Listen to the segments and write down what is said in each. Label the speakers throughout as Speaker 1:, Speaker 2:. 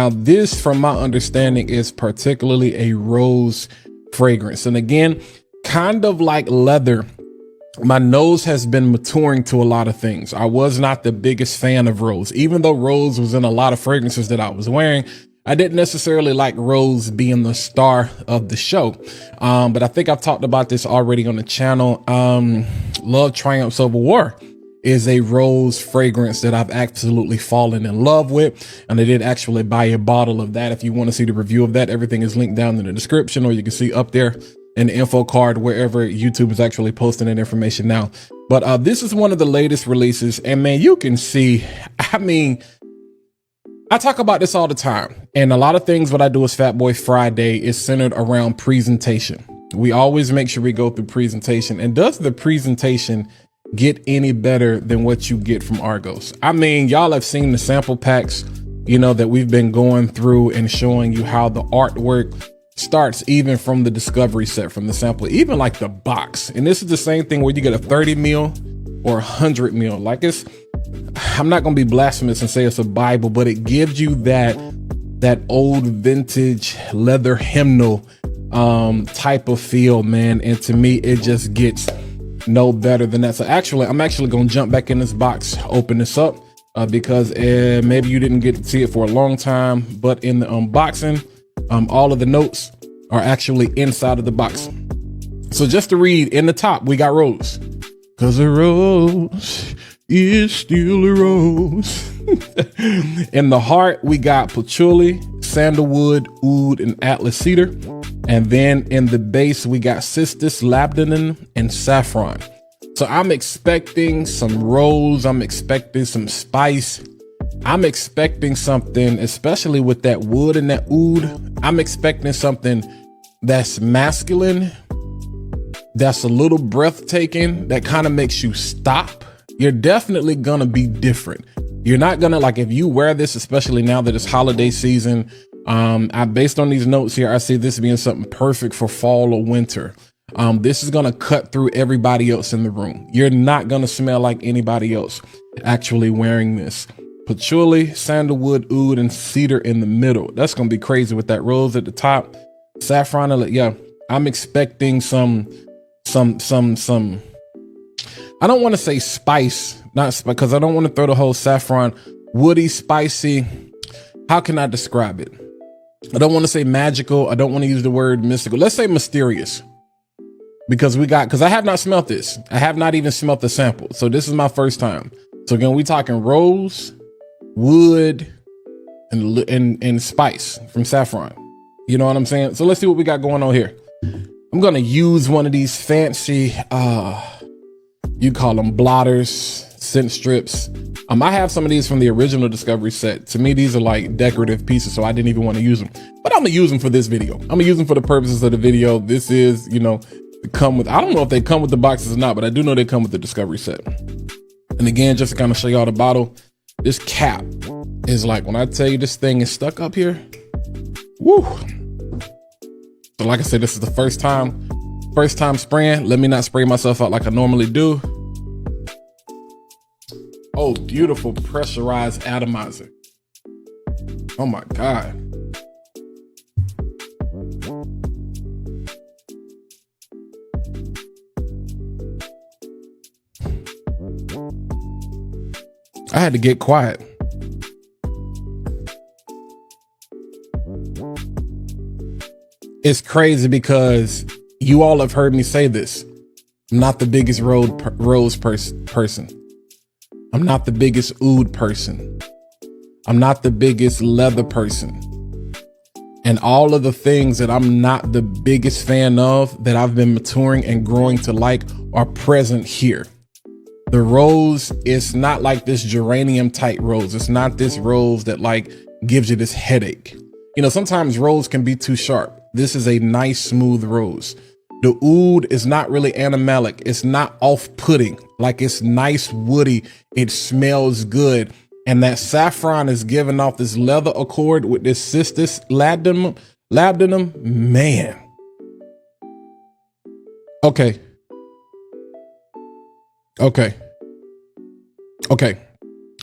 Speaker 1: Now this, from my understanding, is particularly a rose fragrance. And again, kind of like leather, my nose has been maturing to a lot of things. I was not the biggest fan of rose, even though rose was in a lot of fragrances that I was wearing. I didn't necessarily like rose being the star of the show. But I think I've talked about this already on the channel. Love Triumphs Over War is a rose fragrance that I've absolutely fallen in love with. And I did actually buy a bottle of that. If you want to see the review of that, everything is linked down in the description, or you can see up there in the info card, wherever YouTube is actually posting that information now. But this is one of the latest releases. And man, you can see, I mean, I talk about this all the time. And a lot of things what I do as Fat Boy Friday is centered around presentation. We always make sure we go through presentation. And does the presentation get any better than what you get from Argos? I mean, y'all have seen the sample packs, you know, that we've been going through and showing you how the artwork starts even from the discovery set, from the sample, even like the box. And this is the same thing where you get a 30 mil or 100 mil. Like, it's, I'm not going to be blasphemous and say it's a Bible, but it gives you that old vintage leather hymnal type of feel, man. And to me, it just gets no better than that. So actually, I'm actually going to jump back in this box, open this up, because maybe you didn't get to see it for a long time, but in the unboxing, all of the notes are actually inside of the box. So just to read, in the top, we got rose. 'Cause a rose is still a rose. In the heart, we got patchouli, sandalwood, oud, and Atlas Cedar. And then in the base, we got Cistus Labdanum and Saffron. So I'm expecting some rose. I'm expecting some spice. I'm expecting something, especially with that wood and that oud. I'm expecting something that's masculine, that's a little breathtaking, that kind of makes you stop. You're definitely gonna be different. You're not gonna, like, if you wear this, especially now that it's holiday season, based on these notes here, I see this being something perfect for fall or winter. This is gonna cut through everybody else in the room. You're not gonna smell like anybody else actually wearing this. Patchouli, sandalwood, oud, and cedar in the middle. That's gonna be crazy with that rose at the top. Saffron, yeah. I'm expecting some. I don't want to say spice, not because I don't want to throw the whole saffron. Woody, spicy. How can I describe it? I don't want to say magical. I don't want to use the word mystical. Let's say mysterious. Because I have not smelt this. I have not even smelt the sample. So this is my first time. So again, we talking rose, wood, and spice from saffron. You know what I'm saying? So let's see what we got going on here. I'm going to use one of these fancy, you call them blotters, scent strips. I have some of these from the original Discovery set. To me, these are like decorative pieces, so I didn't even want to use them. But I'm going to use them for this video. I'm going to use them for the purposes of the video. This is, you know, come with, I don't know if they come with the boxes or not, but I do know they come with the Discovery set. And again, just to kind of show y'all the bottle, this cap is like, when I tell you this thing is stuck up here, woo. So like I said, this is the first time spraying. Let me not spray myself out like I normally do. Oh, beautiful pressurized atomizer. Oh my God. I had to get quiet. It's crazy because you all have heard me say this. I'm not the biggest rose person. I'm not the biggest oud person. I'm not the biggest leather person. And all of the things that I'm not the biggest fan of, that I've been maturing and growing to like, are present here. The rose is not like this geranium type rose. It's not this rose that like gives you this headache. You know, sometimes rose can be too sharp. This is a nice, smooth rose. The oud is not really animalic. It's not off-putting. Like, it's nice, woody. It smells good. And that saffron is giving off this leather accord with this Cistus Labdanum. Man. Okay.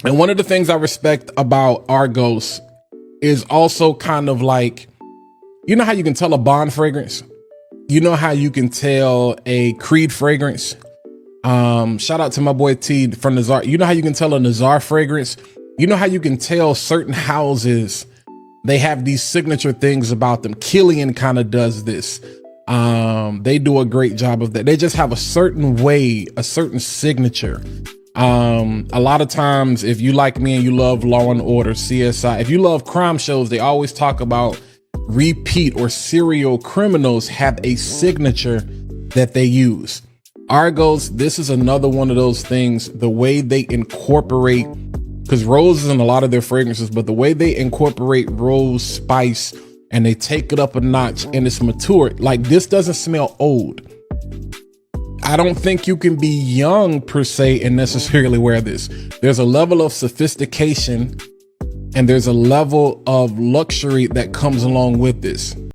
Speaker 1: And one of the things I respect about Argos is also kind of like, you know how you can tell a Bond fragrance? You know how you can tell a Creed fragrance? Shout out to my boy T from Nazar. You know how you can tell a Nazar fragrance? You know how you can tell certain houses, they have these signature things about them. Killian kind of does this. They do a great job of that. They just have a certain way, a certain signature. A lot of times, if you like me and you love Law and Order, CSI, if you love crime shows, they always talk about repeat or serial criminals have a signature that they use. Argos, this is another one of those things, the way they incorporate, because rose is in a lot of their fragrances, but the way they incorporate rose spice and they take it up a notch and it's mature, like this doesn't smell old. I don't think you can be young per se and necessarily wear this. There's a level of sophistication and there's a level of luxury that comes along with this.